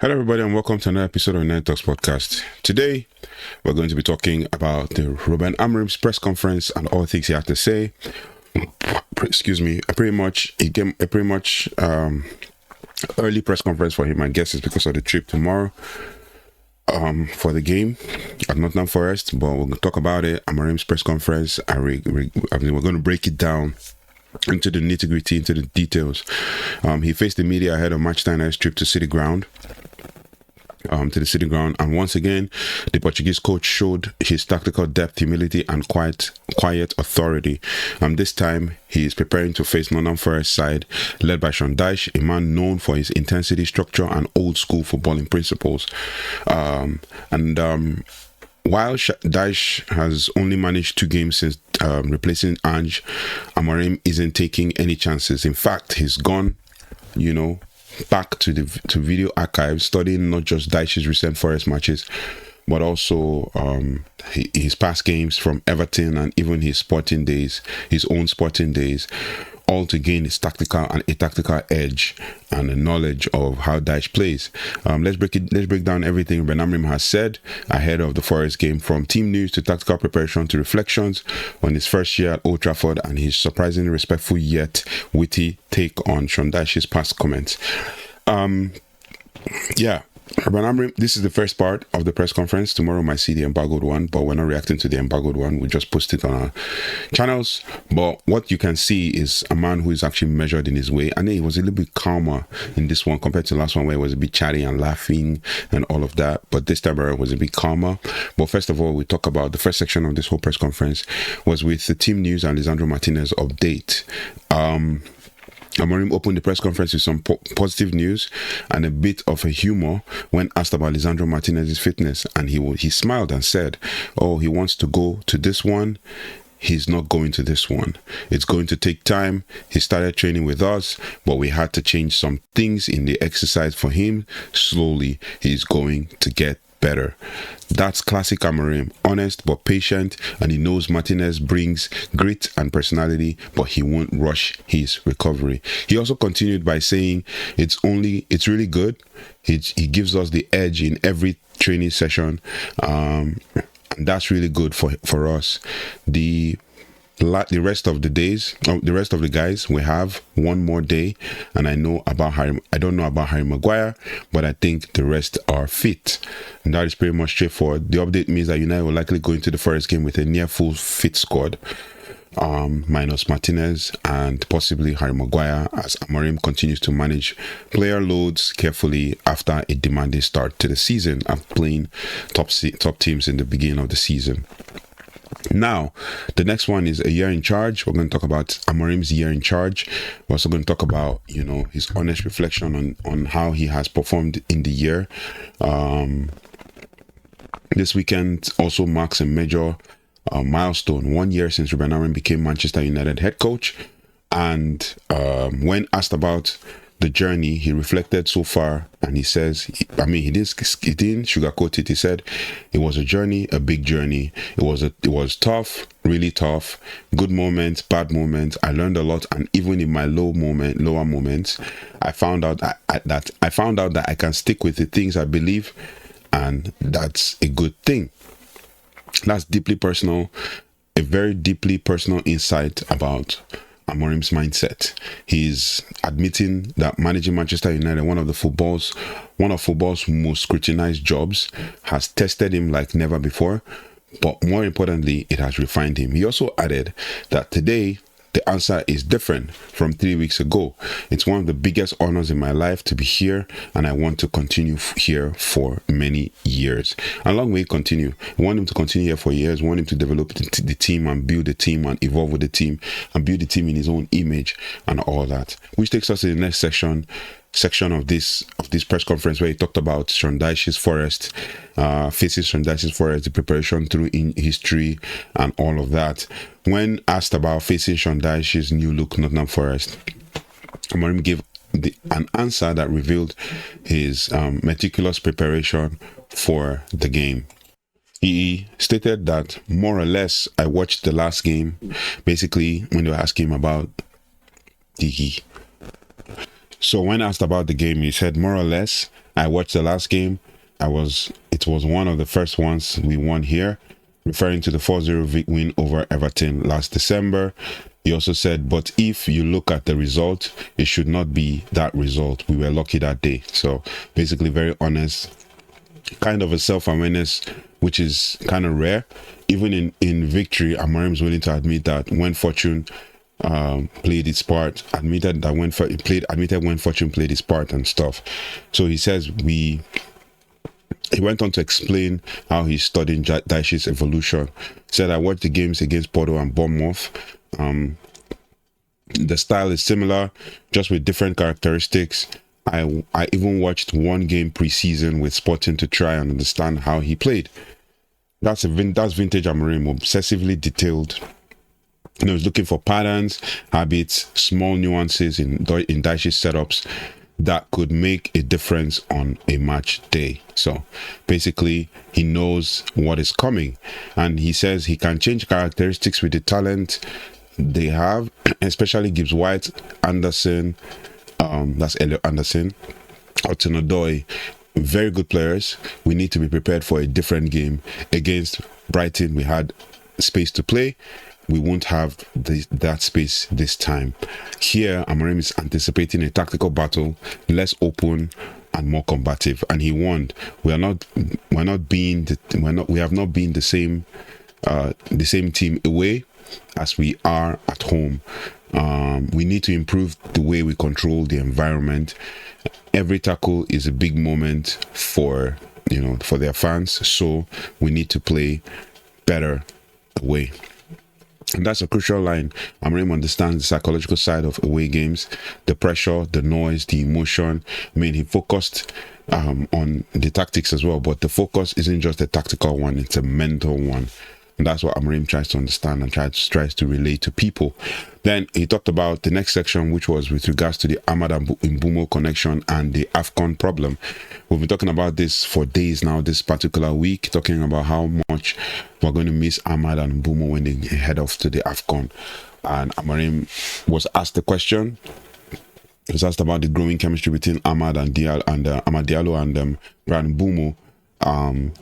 Hello, everybody, and welcome to another episode of Nine Talks Podcast. Today, we're going to be talking about the Rúben Amorim's press conference and all things he had to say. Excuse me. It came a pretty much early press conference for him. I guess it's because of the trip tomorrow for the game at Nottingham Forest. But we're going to talk about it. Amorim's press conference, and we're going to break it down into the nitty-gritty, into the details. He faced the media ahead of match tonight's trip to City Ground. To the City Ground, and once again, the Portuguese coach showed his tactical depth, humility, and quiet authority. This time, he is preparing to face Nottingham Forest side, led by Sean Dyche, a man known for his intensity, structure, and old-school footballing principles. While Dyche has only managed 2 games since replacing Ange, Amorim isn't taking any chances. In fact, he's gone, back to video archives, studying not just Dyche's recent Forest matches, but also his past games from Everton and even his own sporting days, all to gain a tactical edge and a knowledge of how Dyche plays. Let's break down everything Rúben Amorim has said ahead of the Forest game, from team news to tactical preparation to reflections on his first year at Old Trafford and his surprisingly respectful yet witty take on Sean Dyche's past comments. Rúben Amorim, this is the first part of the press conference. Tomorrow might see the embargoed one, but we're not reacting to the embargoed one. We just post it on our channels. But what you can see is a man who is actually measured in his way. And he was a little bit calmer in this one compared to the last one, where he was a bit chatty and laughing and all of that. But this time around was a bit calmer. But first of all, we talk about the first section of this whole press conference was with the team news and Lisandro Martínez update. Amorim opened the press conference with some positive news and a bit of a humor when asked about Lisandro Martínez's fitness, and he smiled and said, he wants to go to this one. He's not going to this one. It's going to take time. He started training with us, but we had to change some things in the exercise for him. Slowly, he's going to get better. That's classic Amorim, honest but patient, and he knows Martinez brings grit and personality, but he won't rush his recovery. He also continued by saying it's really good. He gives us the edge in every training session, and that's really good for us. The rest of the guys, we have one more day, and I don't know about Harry Maguire, but I think the rest are fit, and that is pretty much straightforward. The update means that United will likely go into the Forest game with a near full fit squad, minus Martinez and possibly Harry Maguire, as Amorim continues to manage player loads carefully after a demanding start to the season and playing top teams in the beginning of the season. Now, the next one is a year in charge. We're going to talk about Amorim's year in charge. We're also going to talk about, his honest reflection on how he has performed in the year. This weekend also marks a major milestone. 1 year since Rúben Amorim became Manchester United head coach. And when asked about the journey, he reflected so far, and he says, he didn't sugarcoat it. He said it was a journey, a big journey. It was tough, really tough. Good moments, bad moments. I learned a lot, and even in my lower moments, I found out that I can stick with the things I believe, and that's a good thing. That's deeply personal, a very deeply personal insight about Amorim's mindset. He's admitting that managing Manchester United, one of football's most scrutinized jobs, has tested him like never before, but more importantly, it has refined him. He also added that today the answer is different from 3 weeks ago. It's one of the biggest honors in my life to be here, and I want to continue here for many years. And long way continue. I want him to continue here for years. I want him to develop the team and build the team and evolve with the team and build the team in his own image and all that. Which takes us to the next section of this press conference, where he talked about Sean Dyche's Forest, faces Sean Dyche's Forest, the preparation through in history and all of that. When asked about facing Sean Dyche's new look Nottingham Forest, Amorim gave an answer that revealed his meticulous preparation for the game. He stated that more or less, I watched the last game, basically when they were asking him about the So when asked about the game, he said, more or less, I watched the last game. It was one of the first ones we won here, referring to the 4-0 win over Everton last December. He also said, but if you look at the result, it should not be that result. We were lucky that day. So basically very honest, kind of a self-awareness, which is kind of rare. Even in victory, Amorim is willing to admit that when fortune played its part, admitted when fortune played its part and stuff. So he says he went on to explain how he's studying Dyche's evolution. He said, I watched the games against Porto and Bournemouth. The style is similar, just with different characteristics. I even watched one game pre-season with Sporting to try and understand how he played. That's vintage Amorim, obsessively detailed. He's looking for patterns, habits, small nuances in Dyche's setups that could make a difference on a match day. So basically, he knows what is coming, and he says he can change characteristics with the talent they have, especially Gibbs White, Anderson, that's Elliot Anderson, Hudson-Odoi, very good players. We need to be prepared for a different game. Against Brighton, we had space to play. We won't have that space this time. Here, Amorim is anticipating a tactical battle, less open and more combative, and he warned, we have not been the same team away as we are at home. We need to improve the way we control the environment. Every tackle is a big moment for their fans, so we need to play better away. And that's a crucial line. Amorim understands the psychological side of away games, the pressure, the noise, the emotion. I mean, he focused on the tactics as well, but the focus isn't just a tactical one, it's a mental one. And that's what Amorim tries to understand and tries to relate to people. Then he talked about the next section, which was with regards to the Ahmad and Mbeumo connection and the AFCON problem. We've been talking about this for days now, this particular week, talking about how much we're going to miss Ahmad and Mbeumo when they head off to the AFCON. And Amorim was asked the question. He was asked about the growing chemistry between Ahmad Diallo and Bryan Mbeumo.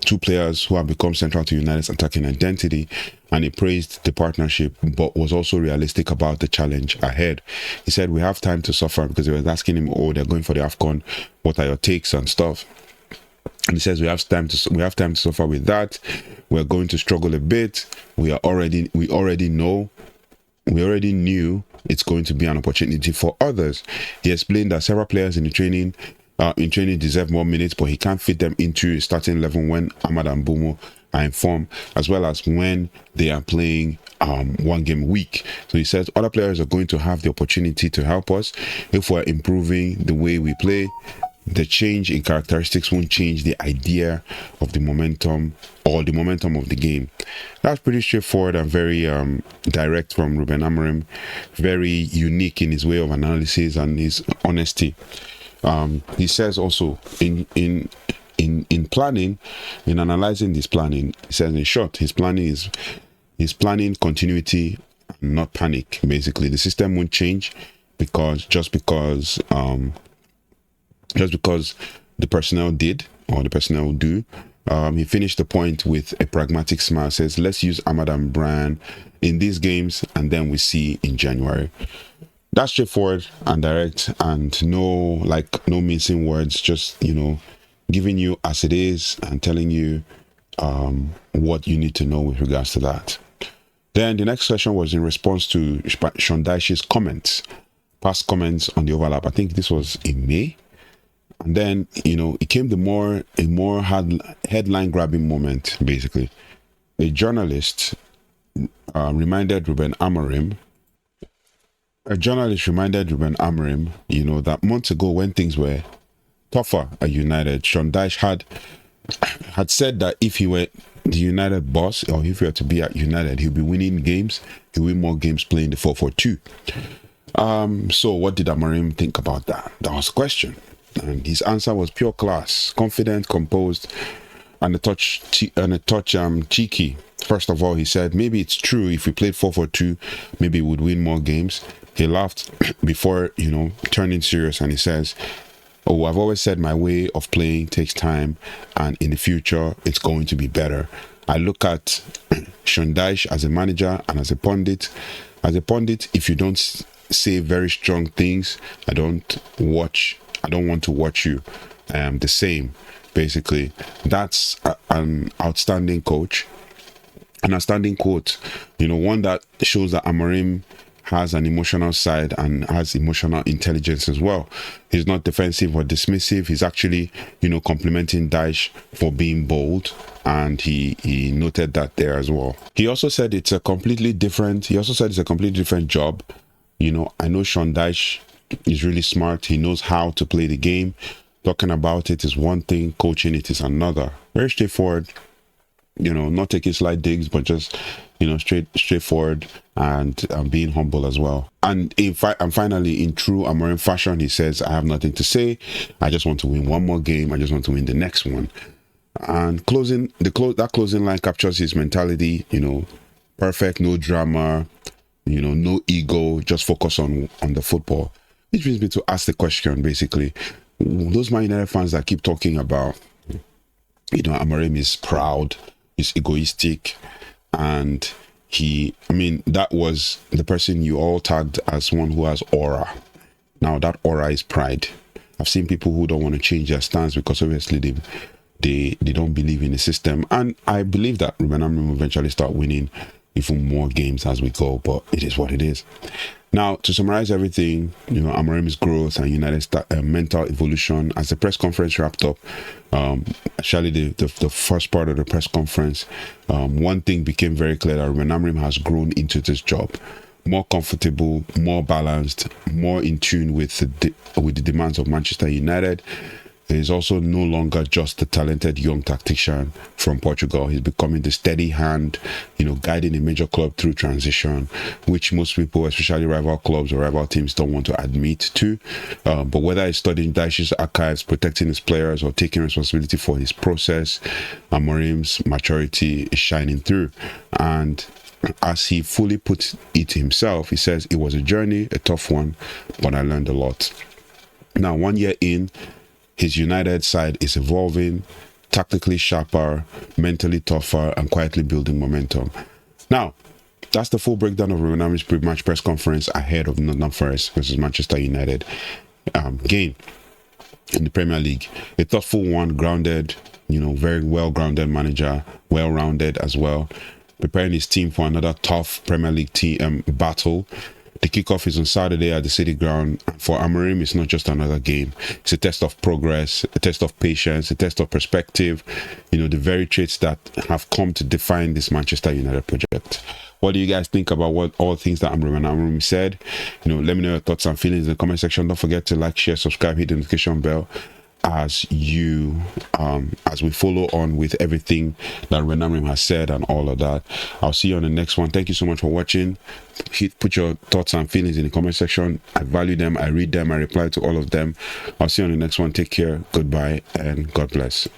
Two players who have become central to United's attacking identity, and he praised the partnership but was also realistic about the challenge ahead. He said, we have time to suffer, because they were asking him, they're going for the AFCON, what are your takes and stuff? And he says we have time to suffer with that. We're going to struggle a bit. We already knew it's going to be an opportunity for others. He explained that several players in training deserve more minutes, but he can't fit them into a starting 11 when Ahmad and Mbeumo are in form, as well as when they are playing one game a week. So he says other players are going to have the opportunity to help us if we're improving the way we play. The change in characteristics won't change the idea of the momentum or the momentum of the game. That's pretty straightforward and very direct from Rúben Amorim. Very unique in his way of analysis and his honesty. He says also in planning, in analyzing this planning, he says in short, his planning continuity, not panic. Basically, the system won't change because the personnel did, or the personnel do. He finished the point with a pragmatic smile. Says, let's use Ahmad and Bryan in these games, and then we see in January. That's straightforward and direct, and no mincing words, just giving you as it is and telling you what you need to know with regards to that. Then the next session was in response to Sean Dyche's past comments on the overlap. I think this was in May. And then, it came a more headline grabbing moment, basically. A journalist reminded Rúben Amorim, that months ago when things were tougher at United, Sean Dyche had said that if he were the United boss, or if he were to be at United, he'll be winning games. He'll win more games playing the 4-4-2. So what did Amorim think about that? That was the question. And his answer was pure class, confident, composed, and a touch cheeky. First of all, he said, maybe it's true if we played 4-4-2, maybe we would win more games. he laughed before, turning serious, and he says, "Oh, I've always said my way of playing takes time, and in the future, it's going to be better. I look at Sean Dyche as a manager and as a pundit. As a pundit, if you don't say very strong things, I don't want to watch you. The same, basically." That's an outstanding coach, an outstanding quote. One that shows that Amorim has an emotional side and has emotional intelligence as well. He's not defensive or dismissive. He's actually, complimenting Dyche for being bold, and he noted that there as well. He also said it's a completely different job. I know Sean Dyche is really smart. He knows how to play the game. Talking about it is one thing, coaching it is another. Very straightforward. Not taking slight digs, but just, straightforward and being humble as well. And finally, in true Amorim fashion, he says, "I have nothing to say. I just want to win one more game. I just want to win the next one." And that closing line captures his mentality. Perfect, no drama, no ego, just focus on the football. Which brings me to ask the question, basically, those Man United fans that keep talking about, Amorim is proud, he's egoistic, and that was the person you all tagged as one who has aura. Now that aura is pride. I've seen people who don't want to change their stance because obviously they don't believe in the system, and I believe that Rúben Amorim will eventually start winning even more games as we go, but it is what it is. Now, to summarize everything, Amorim's growth and United's mental evolution, as the press conference wrapped up, actually the first part of the press conference, one thing became very clear, that Rúben Amorim has grown into this job. More comfortable, more balanced, more in tune with the demands of Manchester United. He's also no longer just a talented young tactician from Portugal. He's becoming the steady hand, guiding a major club through transition, which most people, especially rival clubs or rival teams, don't want to admit to. But whether it's studying Dyche's archives, protecting his players, or taking responsibility for his process, Amorim's maturity is shining through. And as he fully put it himself, he says, "It was a journey, a tough one, but I learned a lot." Now, 1 year in, his United side is evolving, tactically sharper, mentally tougher, and quietly building momentum. Now, that's the full breakdown of Rúben Amorim's pre-match press conference ahead of Nottingham Forest versus Manchester United game in the Premier League. A thoughtful one, grounded, very well-grounded manager, well-rounded as well, preparing his team for another tough Premier League team battle. The kickoff is on Saturday at the City Ground. For Amorim, it's not just another game. It's a test of progress, a test of patience, a test of perspective. The very traits that have come to define this Manchester United project. What do you guys think about all things that Rúben Amorim said? Let me know your thoughts and feelings in the comment section. Don't forget to like, share, subscribe, hit the notification bell as we follow on with everything that Rúben Amorim has said and all of that. I'll see you on the next one. Thank you so much for watching. Put your thoughts and feelings in the comment section. I value them, I read them, I reply to all of them. I'll see you on the next one. Take care, goodbye, and God bless.